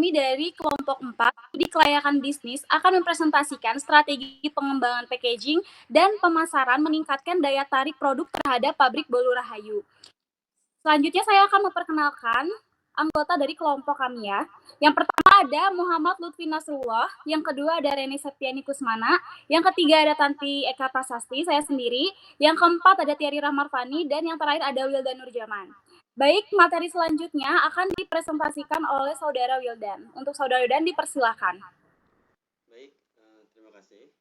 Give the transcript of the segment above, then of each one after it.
Kami dari kelompok 4 di kelayakan bisnis akan mempresentasikan strategi pengembangan packaging dan pemasaran meningkatkan daya tarik produk terhadap pabrik Bolu Rahayu. Selanjutnya saya akan memperkenalkan anggota dari kelompok kami ya. Yang pertama ada Muhammad Lutfi Nasrullah, yang kedua ada Reni Septiani Kusmana, yang ketiga ada Tanti Eka Prasasti, saya sendiri, yang keempat ada Tiari Rahmarfani, dan yang terakhir ada Wildan Nurjaman. Baik, materi selanjutnya akan dipresentasikan oleh Saudara Wildan. Untuk Saudara Wildan dipersilakan. Baik, terima kasih.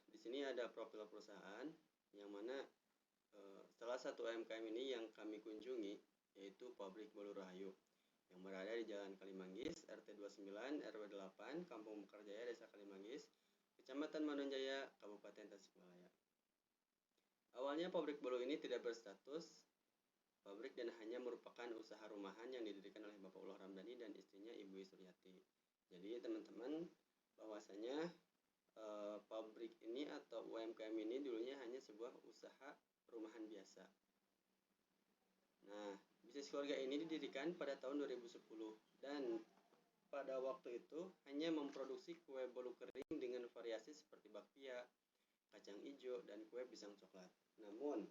Di sini ada profil perusahaan yang mana salah satu UMKM ini yang kami kunjungi yaitu Pabrik Bolu Rahayu yang berada di Jalan Kalimanggis, RT 29, RW 8, Kampung Mekarjaya, Desa Kalimanggis, Kecamatan Manunjaya, Kabupaten Tasikmalaya. Awalnya pabrik bolu ini tidak berstatus pabrik dan hanya merupakan usaha rumahan yang didirikan oleh Bapak Ullah Ramdhani dan istrinya Ibu Suryati. Jadi teman-teman, bahwasanya pabrik ini atau UMKM ini dulunya hanya sebuah usaha rumahan biasa. Nah, bisnis keluarga ini didirikan pada tahun 2010 dan pada waktu itu hanya memproduksi kue bolu kering dengan variasi seperti bakpia, kacang hijau, dan kue pisang coklat. Namun,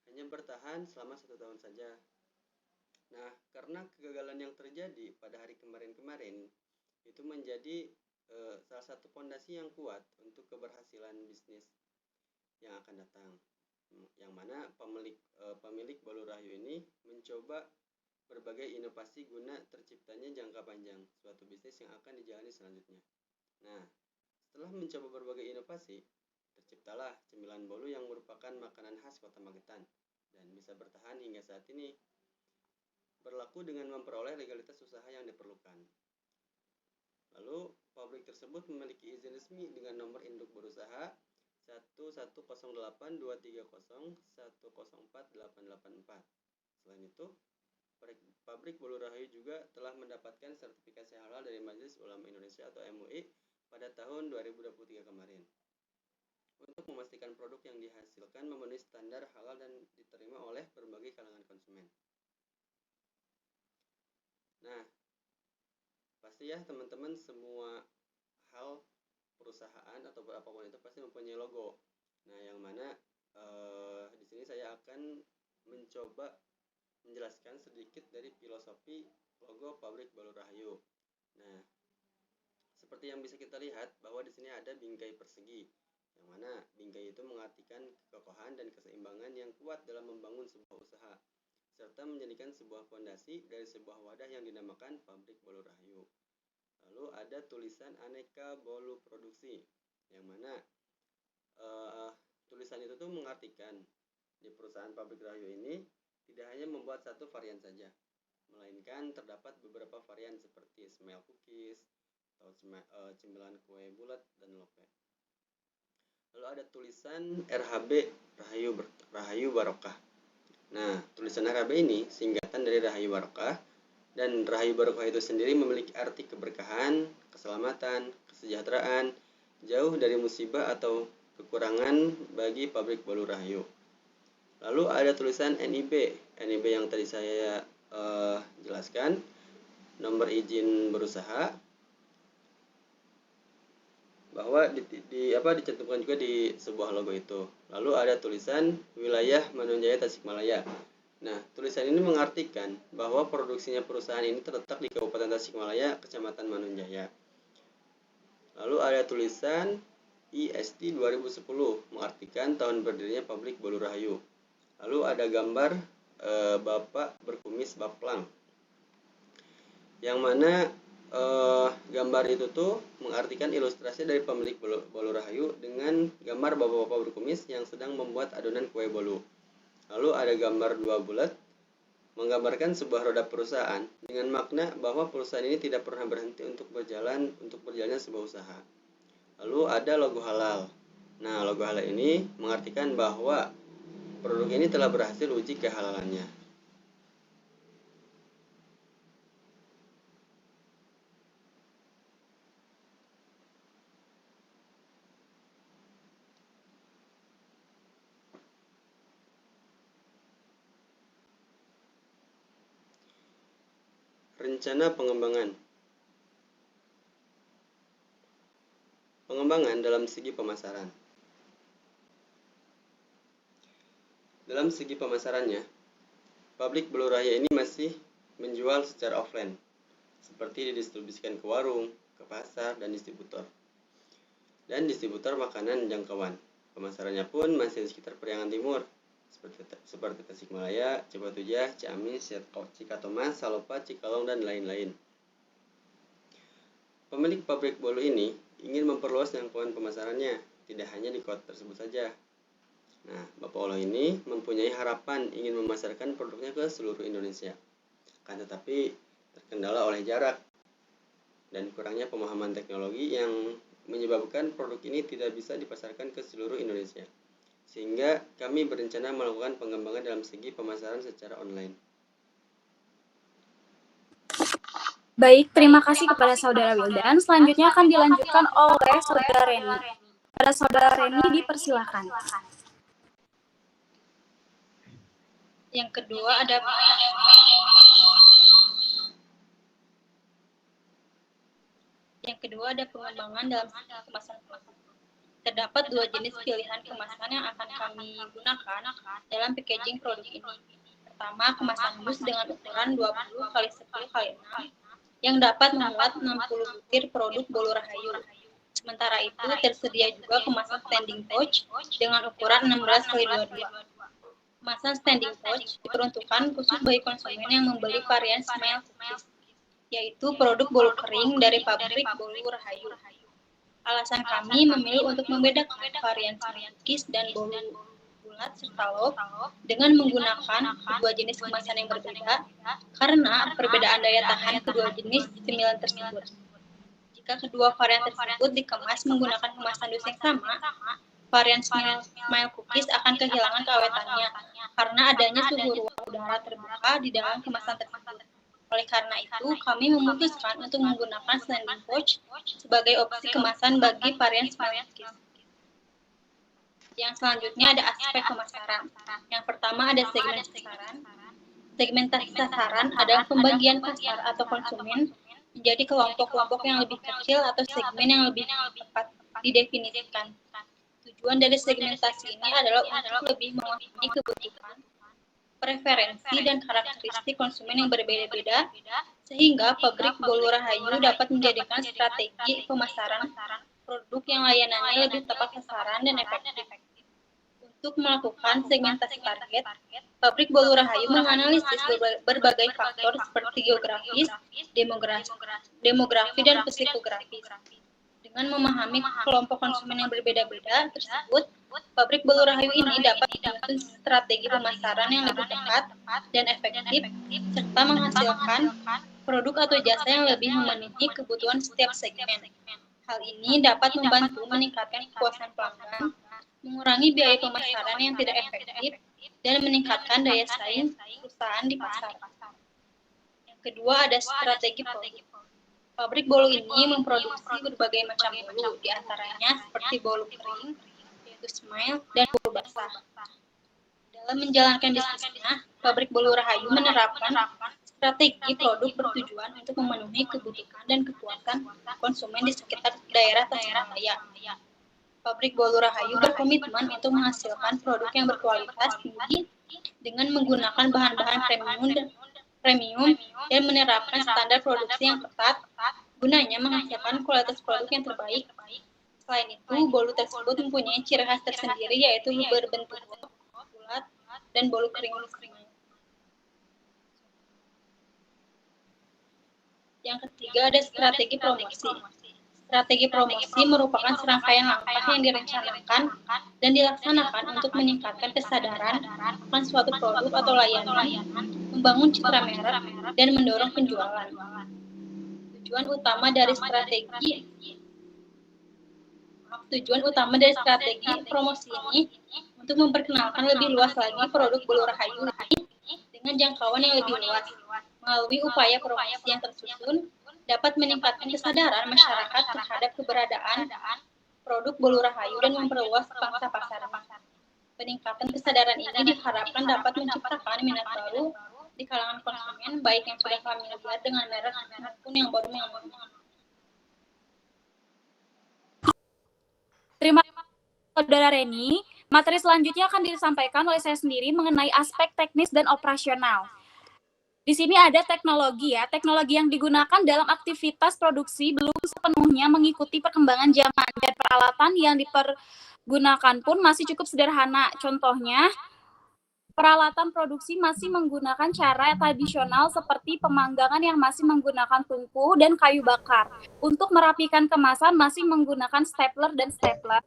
hanya bertahan selama 1 tahun saja. Nah, karena kegagalan yang terjadi pada hari kemarin-kemarin, itu menjadi salah satu fondasi yang kuat untuk keberhasilan bisnis yang akan datang. Yang mana pemilik Bolu Rahayu ini mencoba berbagai inovasi guna terciptanya jangka panjang suatu bisnis yang akan dijalani selanjutnya. Nah, setelah mencoba berbagai inovasi, terciptalah cemilan bolu yang merupakan makanan khas Kota Magetan dan bisa bertahan hingga saat ini, berlaku dengan memperoleh legalitas usaha yang diperlukan. Lalu, pabrik tersebut memiliki izin resmi dengan nomor induk berusaha 1108230104884. Selain itu, pabrik Bolu Rahayu juga telah mendapatkan sertifikasi halal dari Majelis Ulama Indonesia atau MUI pada tahun 2023 kemarin. Untuk memastikan produk yang dihasilkan memenuhi standar halal dan diterima oleh berbagai kalangan konsumen. Nah, pasti ya teman-teman, semua hal perusahaan atau apapun itu pasti mempunyai logo. Nah, yang mana di sini saya akan mencoba menjelaskan sedikit dari filosofi logo pabrik Bolu Rahayu. Nah, seperti yang bisa kita lihat bahwa di sini ada bingkai persegi, yang mana bingkai itu mengartikan kekokohan dan keseimbangan yang kuat dalam membangun sebuah usaha, serta menjadikan sebuah fondasi dari sebuah wadah yang dinamakan Pabrik Bolu Rahayu. Lalu ada tulisan aneka bolu produksi, yang mana tulisan itu tuh mengartikan di perusahaan Pabrik Rahayu ini tidak hanya membuat satu varian saja, melainkan terdapat beberapa varian seperti smell cookies atau cemilan kue bulat dan lope. Lalu ada tulisan RHB Rahayu Barokah. Nah, tulisan RHB ini singkatan dari Rahayu Barokah, dan Rahayu Barokah itu sendiri memiliki arti keberkahan, keselamatan, kesejahteraan, jauh dari musibah atau kekurangan bagi pabrik Bolu Rahayu. Lalu ada tulisan NIB yang tadi saya jelaskan, nomor izin berusaha, bahwa dicantumkan juga di sebuah logo itu. Lalu ada tulisan wilayah Manunjaya Tasikmalaya. Nah, tulisan ini mengartikan bahwa produksinya perusahaan ini terletak di Kabupaten Tasikmalaya, Kecamatan Manunjaya. Lalu ada tulisan IST 2010 mengartikan tahun berdirinya pabrik Bolu Rahayu. Lalu ada gambar Bapak berkumis baplang, yang mana gambar itu tuh mengartikan ilustrasi dari pemilik Bolu Rahayu dengan gambar bapak-bapak berkumis yang sedang membuat adonan kue bolu. Lalu ada gambar 2 bulat menggambarkan sebuah roda perusahaan dengan makna bahwa perusahaan ini tidak pernah berhenti untuk berjalannya sebuah usaha. Lalu ada logo halal. Nah, logo halal ini mengartikan bahwa produk ini telah berhasil uji kehalalannya. Rencana pengembangan. Pengembangan dalam segi pemasaran. Dalam segi pemasarannya, pabrik Belu Raya ini masih menjual secara offline, seperti didistribusikan ke warung, ke pasar, dan distributor. Dan distributor makanan jangkauan. Pemasarannya pun masih di sekitar Periangan Timur, seperti Tasikmalaya, Cibatujah, Ciamis, Cikatomas, Salopa, Cikalong, dan lain-lain. Pemilik pabrik bolu ini ingin memperluas jangkauan pemasarannya, tidak hanya di kota tersebut saja. Nah, Bapak Olo ini mempunyai harapan ingin memasarkan produknya ke seluruh Indonesia. Kan tetapi terkendala oleh jarak dan kurangnya pemahaman teknologi yang menyebabkan produk ini tidak bisa dipasarkan ke seluruh Indonesia. Sehingga kami berencana melakukan pengembangan dalam segi pemasaran secara online. Baik, terima kasih kepada Saudara Wildan. Selanjutnya akan dilanjutkan oleh Saudara Reni. Pada Saudara Reni dipersilakan. Yang kedua ada pengembangan dalam kemasan plastik. Terdapat dua jenis pilihan kemasan yang akan kami gunakan dalam packaging produk ini. Pertama, kemasan bus dengan ukuran 20 x 10 x 6 yang dapat memuat 60 butir produk Bolu Rahayu. Sementara itu, tersedia juga kemasan standing pouch dengan ukuran 16 x 22. Kemasan standing pouch diperuntukkan khusus bagi konsumen yang membeli varian Smile Cookies, yaitu produk bolu kering dari pabrik Bolu Rahayu. Alasan kami memilih untuk membedakan varian Smile Cookies dan bolu bulat serta loaf dengan menggunakan kedua jenis kemasan yang berbeda, karena perbedaan daya tahan kedua jenis cemilan tersebut. Jika kedua varian tersebut dikemas menggunakan kemasan dus yang sama, varian Smile Cookies akan kehilangan keawetannya karena adanya suhu ruang udara terbuka di dalam kemasan tersebut. Oleh karena itu, kami memutuskan untuk menggunakan standing pouch sebagai opsi kemasan bagi varian Smile Cookies. Yang selanjutnya ada aspek pemasaran. Yang pertama ada segmen sasaran. Segmentasi sasaran adalah pembagian pasar atau konsumen menjadi kelompok-kelompok yang lebih kecil atau segmen yang lebih tepat didefinisikan. Tujuan dari segmentasi ini adalah untuk lebih memahami kebutuhan, preferensi, dan karakteristik konsumen yang berbeda-beda, sehingga pabrik Bolu Rahayu dapat menjadikan strategi pemasaran produk yang layanannya lebih tepat sasaran dan efektif. Untuk melakukan segmentasi target, pabrik Bolu Rahayu menganalisis berbagai faktor seperti geografis, demografi, dan psikografis. Dengan memahami kelompok konsumen yang berbeda-beda tersebut, pabrik Bolu Rahayu ini dapat menyusun strategi pemasaran yang lebih tepat dan efektif, serta menghasilkan produk atau jasa yang lebih memenuhi kebutuhan setiap segmen. Hal ini dapat membantu meningkatkan kepuasan pelanggan, mengurangi biaya pemasaran yang tidak efektif, dan meningkatkan daya saing perusahaan di pasar. Yang kedua ada strategi produk. Pabrik bolu ini memproduksi berbagai macam bolu, diantaranya seperti bolu kering, yaitu Smile, dan bolu basah. Dalam menjalankan bisnisnya, pabrik Bolu Rahayu menerapkan strategi produk bertujuan untuk memenuhi kebutuhan dan kepuasan konsumen di sekitar daerah Tasikmalaya. Pabrik Bolu Rahayu berkomitmen untuk menghasilkan produk yang berkualitas tinggi dengan menggunakan bahan-bahan premium dan menerapkan standar produksi yang ketat, gunanya menghasilkan kualitas produk yang terbaik. Selain itu, bolu tersebut mempunyai ciri khas tersendiri, yaitu berbentuk bulat dan bolu kering. Yang ketiga ada strategi promosi. Strategi promosi merupakan serangkaian langkah yang direncanakan dan dilaksanakan untuk meningkatkan kesadaran akan suatu produk atau layanan, membangun citra merek, dan mendorong penjualan. Tujuan utama dari strategi promosi ini untuk memperkenalkan lebih luas lagi produk Bolu Rahayu dengan jangkauan yang lebih luas. Melalui upaya promosi yang tersusun, dapat meningkatkan kesadaran masyarakat terhadap keberadaan produk Bolu Rahayu dan memperluas pangsa pasarnya. Peningkatan kesadaran ini diharapkan dapat menciptakan minat baru di kalangan konsumen, baik yang sudah familiar dengan merek maupun yang baru mengenalnya. Terima kasih Saudara Reni. Materi selanjutnya akan disampaikan oleh saya sendiri mengenai aspek teknis dan operasional. Di sini ada teknologi ya. Teknologi yang digunakan dalam aktivitas produksi belum sepenuhnya mengikuti perkembangan zaman dan peralatan yang dipergunakan pun masih cukup sederhana. Contohnya, peralatan produksi masih menggunakan cara tradisional seperti pemanggangan yang masih menggunakan tungku dan kayu bakar. Untuk merapikan kemasan masih menggunakan stapler dan stapler.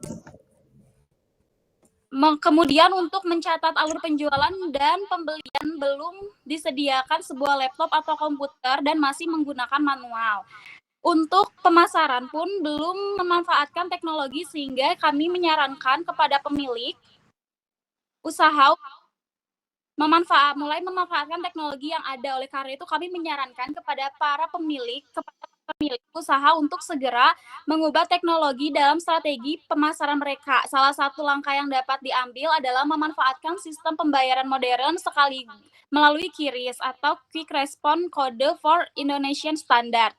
Kemudian untuk mencatat alur penjualan dan pembelian belum disediakan sebuah laptop atau komputer dan masih menggunakan manual. Untuk pemasaran pun belum memanfaatkan teknologi sehingga kami menyarankan kepada pemilik usaha mulai memanfaatkan teknologi yang ada. Oleh karena itu kami menyarankan kepada para pemilik usaha untuk segera mengubah teknologi dalam strategi pemasaran mereka. Salah satu langkah yang dapat diambil adalah memanfaatkan sistem pembayaran modern sekali melalui QRIS atau Quick Response Code for Indonesian Standard.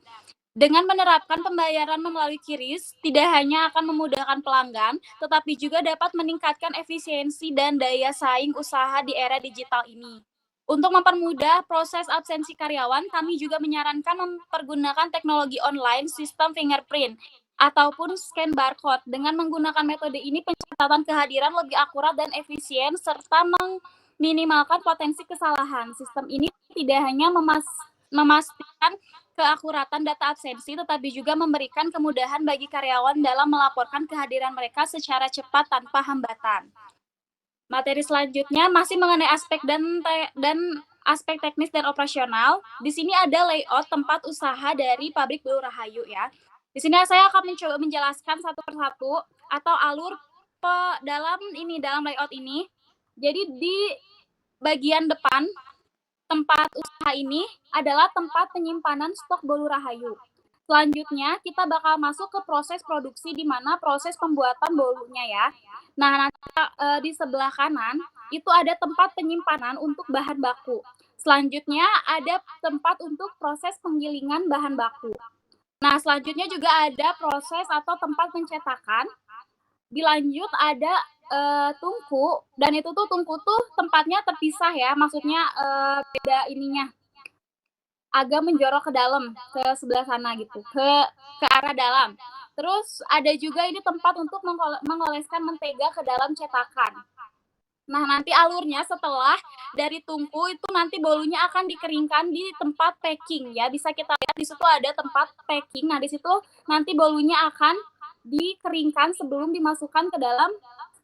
Dengan menerapkan pembayaran melalui QRIS, tidak hanya akan memudahkan pelanggan, tetapi juga dapat meningkatkan efisiensi dan daya saing usaha di era digital ini. Untuk mempermudah proses absensi karyawan, kami juga menyarankan mempergunakan teknologi online sistem fingerprint ataupun scan barcode. Dengan menggunakan metode ini, pencatatan kehadiran lebih akurat dan efisien serta meminimalkan potensi kesalahan. Sistem ini tidak hanya memastikan keakuratan data absensi, tetapi juga memberikan kemudahan bagi karyawan dalam melaporkan kehadiran mereka secara cepat tanpa hambatan. Materi selanjutnya masih mengenai aspek dan aspek teknis dan operasional. Di sini ada layout tempat usaha dari pabrik Belu Rahayu ya. Di sini saya akan mencoba menjelaskan satu persatu atau alur dalam layout ini. Jadi di bagian depan tempat usaha ini adalah tempat penyimpanan stok Bolu Rahayu. Selanjutnya kita bakal masuk ke proses produksi di mana proses pembuatan bolunya ya. Nah, nanti di sebelah kanan itu ada tempat penyimpanan untuk bahan baku. Selanjutnya ada tempat untuk proses penggilingan bahan baku. Nah, selanjutnya juga ada proses atau tempat pencetakan. Dilanjut ada tungku, dan itu tuh tungku tuh tempatnya terpisah ya, maksudnya beda ininya. Agak menjorok ke dalam, ke sebelah sana gitu, ke arah dalam. Terus ada juga ini tempat untuk mengoleskan mentega ke dalam cetakan. Nah, nanti alurnya setelah dari tungku itu nanti bolunya akan dikeringkan di tempat packing ya. Bisa kita lihat di situ ada tempat packing. Nah, di situ nanti bolunya akan dikeringkan sebelum dimasukkan ke dalam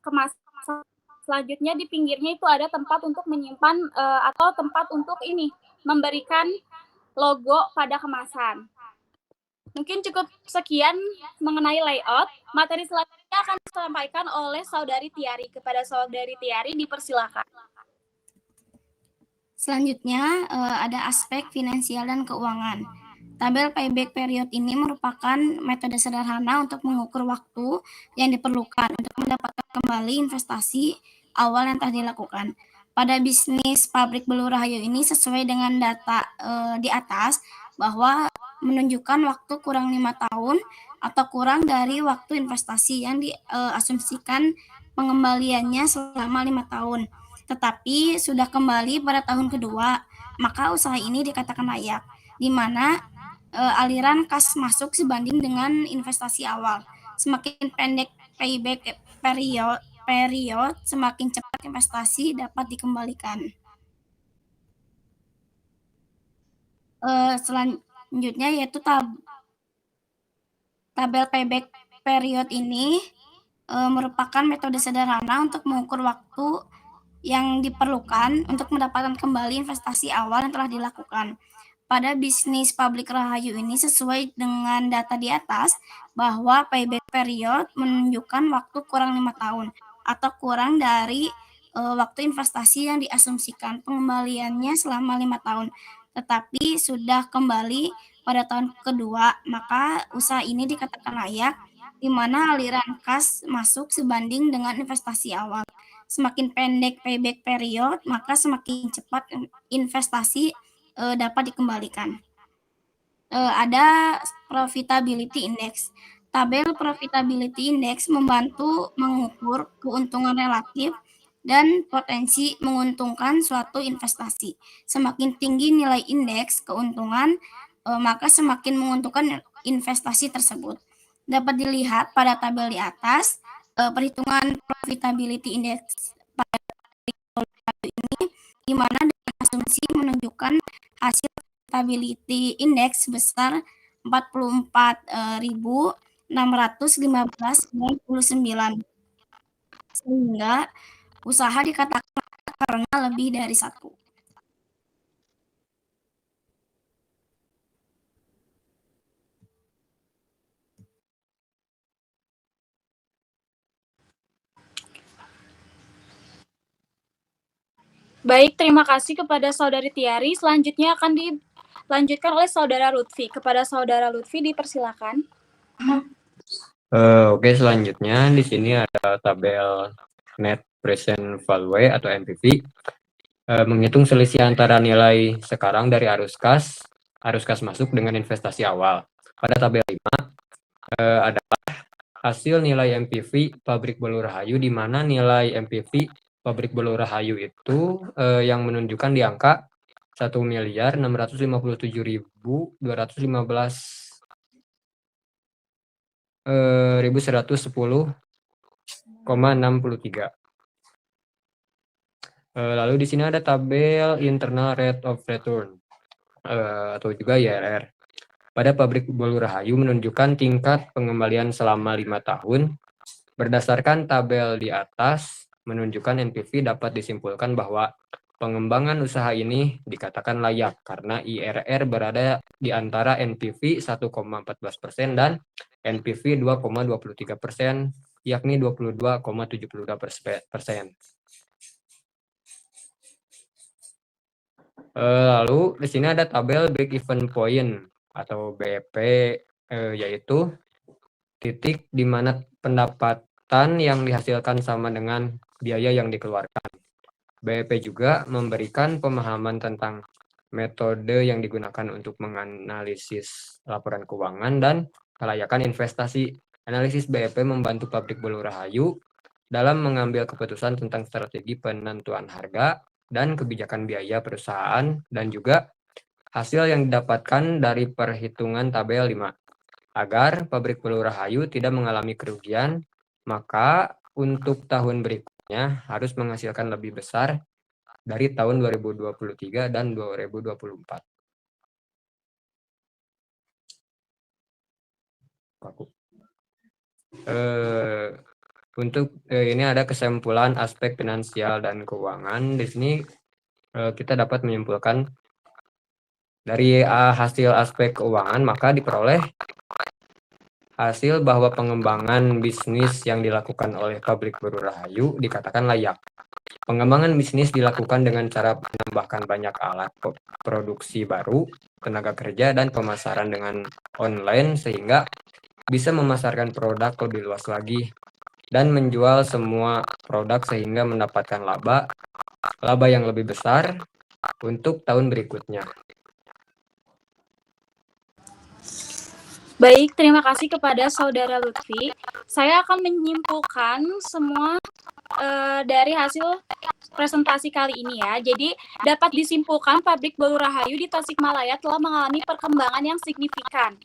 kemasan. Selanjutnya di pinggirnya itu ada tempat untuk menyimpan atau tempat untuk memberikan logo pada kemasan. Mungkin cukup sekian mengenai layout. Materi selanjutnya akan disampaikan oleh Saudari Tiari. Kepada Saudari Tiari dipersilakan. Selanjutnya ada aspek finansial dan keuangan. Tabel payback period ini merupakan metode sederhana untuk mengukur waktu yang diperlukan untuk mendapatkan kembali investasi awal yang telah dilakukan. Pada bisnis pabrik Belu Rahayu ini sesuai dengan data di atas bahwa menunjukkan waktu kurang 5 tahun atau kurang dari waktu investasi yang diasumsikan pengembaliannya selama 5 tahun. Tetapi sudah kembali pada tahun kedua, maka usaha ini dikatakan layak, di mana aliran kas masuk sebanding dengan investasi awal. Semakin pendek payback period, semakin cepat investasi dapat dikembalikan. Selanjutnya yaitu tabel payback period ini merupakan metode sederhana untuk mengukur waktu yang diperlukan untuk mendapatkan kembali investasi awal yang telah dilakukan. Pada bisnis pabrik Rahayu ini sesuai dengan data di atas bahwa payback period menunjukkan waktu kurang 5 tahun atau kurang dari waktu investasi yang diasumsikan pengembaliannya selama 5 tahun. Tetapi sudah kembali pada tahun kedua, maka usaha ini dikatakan layak, di mana aliran kas masuk sebanding dengan investasi awal. semakin pendek payback period, maka semakin cepat investasi dapat dikembalikan. Ada profitability index. Tabel profitability index membantu mengukur keuntungan relatif dan potensi menguntungkan suatu investasi. Semakin tinggi nilai indeks keuntungan, maka semakin menguntungkan investasi tersebut. Dapat dilihat pada tabel di atas, perhitungan profitability index pada ini di mana dengan asumsi menunjukkan hasil profitability index sebesar 44.615,99 sehingga usaha dikatakan karena lebih dari satu. Baik, terima kasih kepada Saudari Tiari. Selanjutnya akan dilanjutkan oleh Saudara Lutfi. Kepada Saudara Lutfi dipersilakan. Oke, selanjutnya di sini ada tabel net present value atau NPV. Menghitung selisih antara nilai sekarang dari arus kas masuk dengan investasi awal. Pada tabel 5 adalah hasil nilai MPV pabrik Bolu Rahayu, di mana nilai MPV pabrik Bolu Rahayu itu yang menunjukkan di angka 1.657.110,63. Lalu di sini ada tabel internal rate of return atau juga IRR. Pada pabrik Bolu Rahayu menunjukkan tingkat pengembalian selama 5 tahun. Berdasarkan tabel di atas menunjukkan NPV, dapat disimpulkan bahwa pengembangan usaha ini dikatakan layak karena IRR berada di antara NPV 1,14% dan NPV 2,23%, yakni 22,72%. Lalu di sini ada tabel break even point atau BEP, yaitu titik di mana pendapatan yang dihasilkan sama dengan biaya yang dikeluarkan. BEP juga memberikan pemahaman tentang metode yang digunakan untuk menganalisis laporan keuangan dan kelayakan investasi. Analisis BEP membantu pabrik Bolu Rahayu dalam mengambil keputusan tentang strategi penentuan harga dan kebijakan biaya perusahaan, dan juga hasil yang didapatkan dari perhitungan tabel 5. Agar pabrik Bolu Rahayu tidak mengalami kerugian, maka untuk tahun berikutnya harus menghasilkan lebih besar dari tahun 2023 dan 2024. Untuk ini ada kesimpulan aspek finansial dan keuangan. Di sini kita dapat menyimpulkan dari hasil aspek keuangan, maka diperoleh hasil bahwa pengembangan bisnis yang dilakukan oleh pabrik Bolu Rahayu dikatakan layak. Pengembangan bisnis dilakukan dengan cara menambahkan banyak alat produksi baru, tenaga kerja, dan pemasaran dengan online sehingga bisa memasarkan produk lebih luas lagi dan menjual semua produk sehingga mendapatkan laba yang lebih besar untuk tahun berikutnya. Baik, terima kasih kepada Saudara Lutfi. Saya akan menyimpulkan semua dari hasil presentasi kali ini ya. Jadi dapat disimpulkan pabrik Bolu Rahayu di Tasikmalaya telah mengalami perkembangan yang signifikan,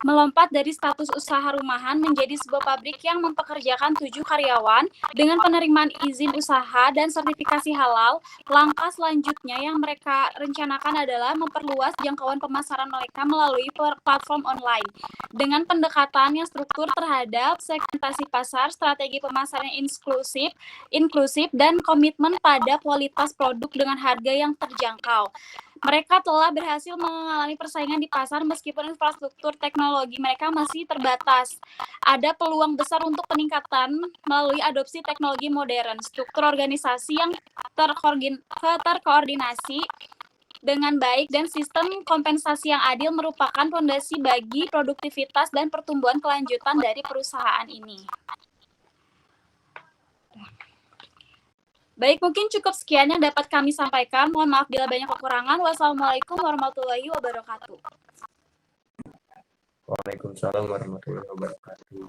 melompat dari status usaha rumahan menjadi sebuah pabrik yang mempekerjakan 7 karyawan dengan penerimaan izin usaha dan sertifikasi halal. Langkah selanjutnya yang mereka rencanakan adalah memperluas jangkauan pemasaran mereka melalui platform online dengan pendekatan yang struktur terhadap segmentasi pasar, strategi pemasaran yang inklusif dan komitmen pada kualitas produk dengan harga yang terjangkau. Mereka telah berhasil mengalami persaingan di pasar meskipun infrastruktur teknologi mereka masih terbatas. Ada peluang besar untuk peningkatan melalui adopsi teknologi modern, struktur organisasi yang terkoordinasi dengan baik, dan sistem kompensasi yang adil merupakan fondasi bagi produktivitas dan pertumbuhan kelanjutan dari perusahaan ini. Baik, mungkin cukup sekian yang dapat kami sampaikan. Mohon maaf bila banyak kekurangan. Wassalamualaikum warahmatullahi wabarakatuh. Waalaikumsalam warahmatullahi wabarakatuh.